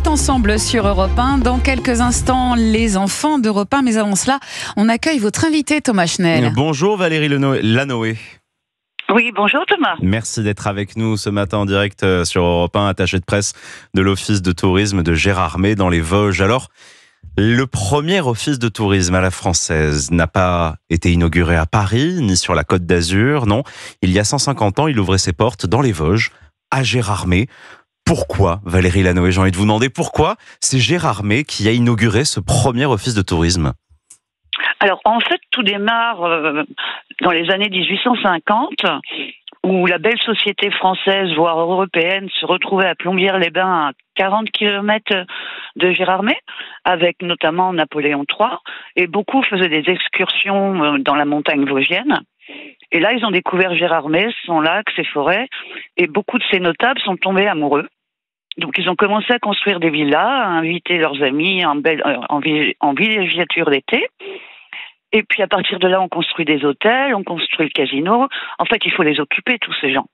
est ensemble sur Europe 1. Dans quelques instants, les enfants d'Europe 1. Mais avant cela, on accueille votre invité, Thomas Schnell. Bonjour Valérie Lanoé. Oui, bonjour Thomas. Merci d'être avec nous ce matin en direct sur Europe 1, attaché de presse de l'Office de tourisme de Gérardmer dans les Vosges. Alors, le premier office de tourisme à la française n'a pas été inauguré à Paris, ni sur la Côte d'Azur, non. Il y a 150 ans, il ouvrait ses portes dans les Vosges, à Gérardmer. Pourquoi, Valérie Lanoé, j'ai envie de vous demander pourquoi c'est Gérardmer qui a inauguré ce premier office de tourisme? Alors en fait, tout démarre dans les années 1850, où la belle société française, voire européenne, se retrouvait à Plombières-les-Bains, à 40 km de Gérardmer, avec notamment Napoléon III, et beaucoup faisaient des excursions dans la montagne vosgienne. Et là, ils ont découvert Gérardmer, son lac, ses forêts, et beaucoup de ces notables sont tombés amoureux. Donc ils ont commencé à construire des villas, à inviter leurs amis en villégiature d'été. Et puis à partir de là, on construit des hôtels, on construit le casino. En fait, il faut les occuper, tous ces gens.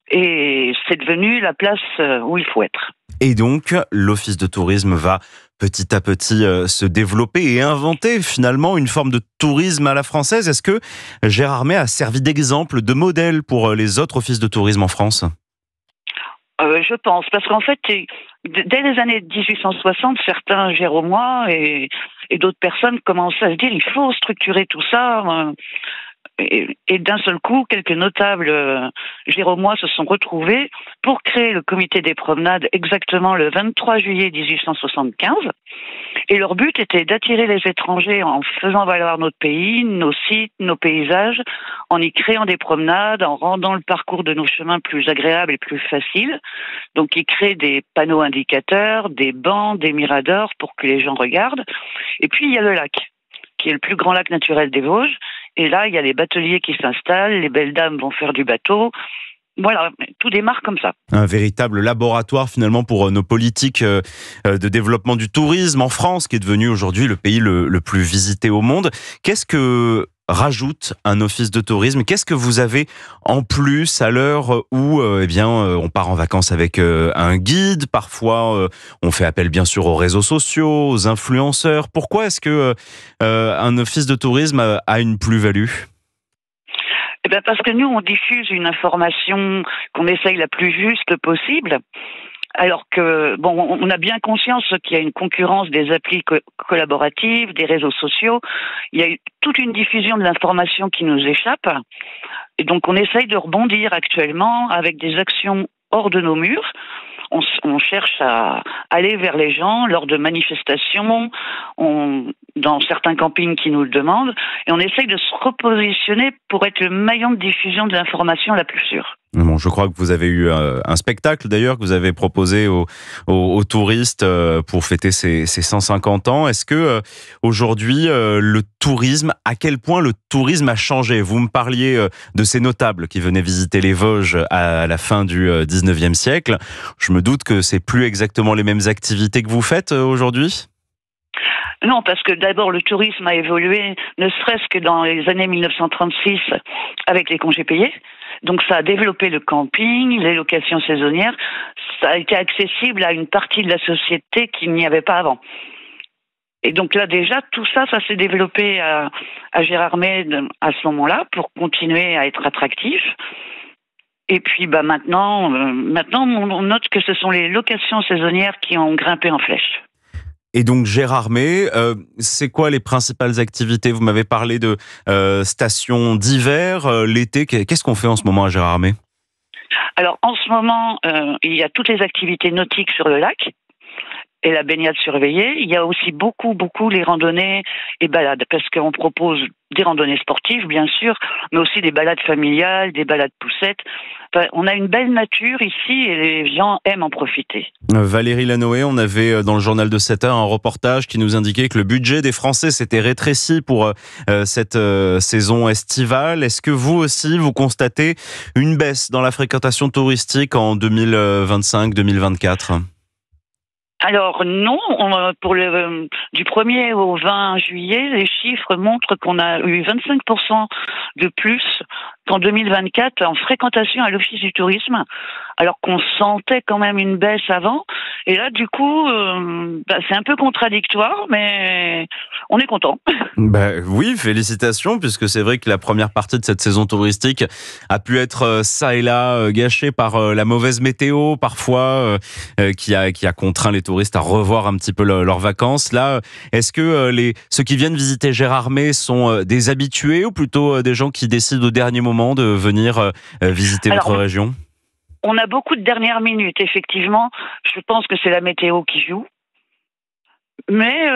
Et c'est devenu la place où il faut être. Et donc, l'office de tourisme va petit à petit se développer et inventer finalement une forme de tourisme à la française. Est-ce que Gérardmer a servi d'exemple, de modèle pour les autres offices de tourisme en France ? Je pense, parce qu'en fait, dès les années 1860, certains Géromois et d'autres personnes commençaient à se dire il faut structurer tout ça. Et d'un seul coup, quelques notables Géromois se sont retrouvés pour créer le comité des promenades exactement le 23 juillet 1875. Et leur but était d'attirer les étrangers en faisant valoir notre pays, nos sites, nos paysages, en y créant des promenades, en rendant le parcours de nos chemins plus agréable et plus facile. Donc ils créent des panneaux indicateurs, des bancs, des miradors pour que les gens regardent. Et puis il y a le lac, qui est le plus grand lac naturel des Vosges. Et là, il y a les bateliers qui s'installent, les belles dames vont faire du bateau. Voilà, tout démarre comme ça. Un véritable laboratoire finalement pour nos politiques de développement du tourisme en France, qui est devenu aujourd'hui le pays le plus visité au monde. Qu'est-ce que rajoute un office de tourisme? Qu'est-ce que vous avez en plus à l'heure où on part en vacances avec un guide? Parfois, on fait appel bien sûr aux réseaux sociaux, aux influenceurs. Pourquoi est-ce que un office de tourisme a une plus-value? Parce que nous, on diffuse une information qu'on essaye la plus juste possible. Alors que, on a bien conscience qu'il y a une concurrence des applis collaboratives, des réseaux sociaux. Il y a toute une diffusion de l'information qui nous échappe. Et donc, on essaye de rebondir actuellement avec des actions hors de nos murs. On cherche à aller vers les gens lors de manifestations, dans certains campings qui nous le demandent, et on essaye de se repositionner pour être le maillon de diffusion de l'information la plus sûre. Bon, je crois que vous avez eu un spectacle d'ailleurs que vous avez proposé aux touristes pour fêter ces 150 ans. Est-ce que aujourd'hui le tourisme, à quel point le tourisme a changé? Vous me parliez de ces notables qui venaient visiter les Vosges à la fin du 19e siècle. Je me doute que c'est plus exactement les mêmes activités que vous faites aujourd'hui? Non, parce que d'abord le tourisme a évolué, ne serait-ce que dans les années 1936 avec les congés payés. Donc ça a développé le camping, les locations saisonnières. Ça a été accessible à une partie de la société qu'il n'y avait pas avant. Et donc là déjà, tout ça s'est développé à Gérardmer à ce moment-là pour continuer à être attractif. Et puis maintenant, on note que ce sont les locations saisonnières qui ont grimpé en flèche. Et donc Gérardmer, c'est quoi les principales activités? Vous m'avez parlé de stations d'hiver, l'été. Qu'est-ce qu'on fait en ce moment à Gérardmer? Alors en ce moment, il y a toutes les activités nautiques sur le lac et la baignade surveillée. Il y a aussi beaucoup les randonnées et balades, parce qu'on propose des randonnées sportives, bien sûr, mais aussi des balades familiales, des balades poussettes. Enfin, on a une belle nature ici et les gens aiment en profiter. Valérie Lanoé, on avait dans le journal de 7 heures un reportage qui nous indiquait que le budget des Français s'était rétréci pour cette saison estivale. Est-ce que vous aussi, vous constatez une baisse dans la fréquentation touristique en 2025-2024 ? Alors non, du 1er au 20 juillet, les chiffres montrent qu'on a eu 25% de plus qu'en 2024 en fréquentation à l'Office du tourisme, alors qu'on sentait quand même une baisse avant. Et là, du coup, c'est un peu contradictoire, mais on est content. Oui, félicitations, puisque c'est vrai que la première partie de cette saison touristique a pu être ça et là gâchée par la mauvaise météo, parfois, qui a contraint les touristes à revoir un petit peu leurs vacances. Là, est-ce que ceux qui viennent visiter Gérardmer sont des habitués ou plutôt des gens qui décident au dernier moment de venir visiter votre région ? On a beaucoup de dernières minutes, effectivement. Je pense que c'est la météo qui joue. Mais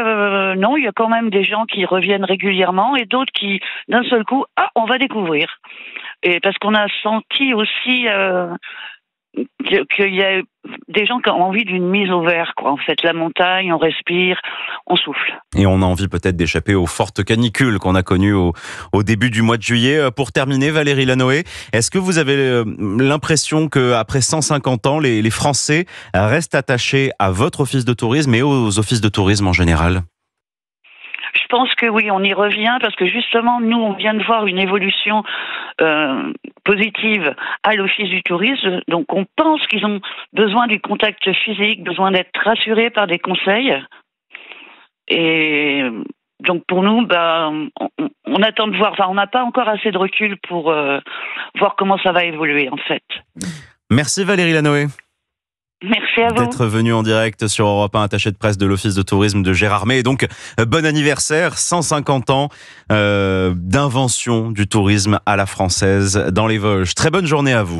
non, il y a quand même des gens qui reviennent régulièrement et d'autres qui, d'un seul coup, on va découvrir. Et parce qu'on a senti aussi qu'il y a des gens qui ont envie d'une mise au vert, quoi. En fait, la montagne, on respire, on souffle. Et on a envie peut-être d'échapper aux fortes canicules qu'on a connues au début du mois de juillet. Pour terminer, Valérie Lanoé, est-ce que vous avez l'impression qu'après 150 ans, les Français restent attachés à votre office de tourisme et aux offices de tourisme en général ? Je pense que oui, on y revient parce que justement, nous, on vient de voir une évolution positive à l'Office du tourisme. Donc, on pense qu'ils ont besoin du contact physique, besoin d'être rassurés par des conseils. Et donc, pour nous, on attend de voir. Enfin, on n'a pas encore assez de recul pour voir comment ça va évoluer, en fait. Merci Valérie Lanoé. Merci à vous. D'être venu en direct sur Europe 1, attaché de presse de l'Office de tourisme de Gérardmer. Et donc, bon anniversaire, 150 ans d'invention du tourisme à la française dans les Vosges. Très bonne journée à vous.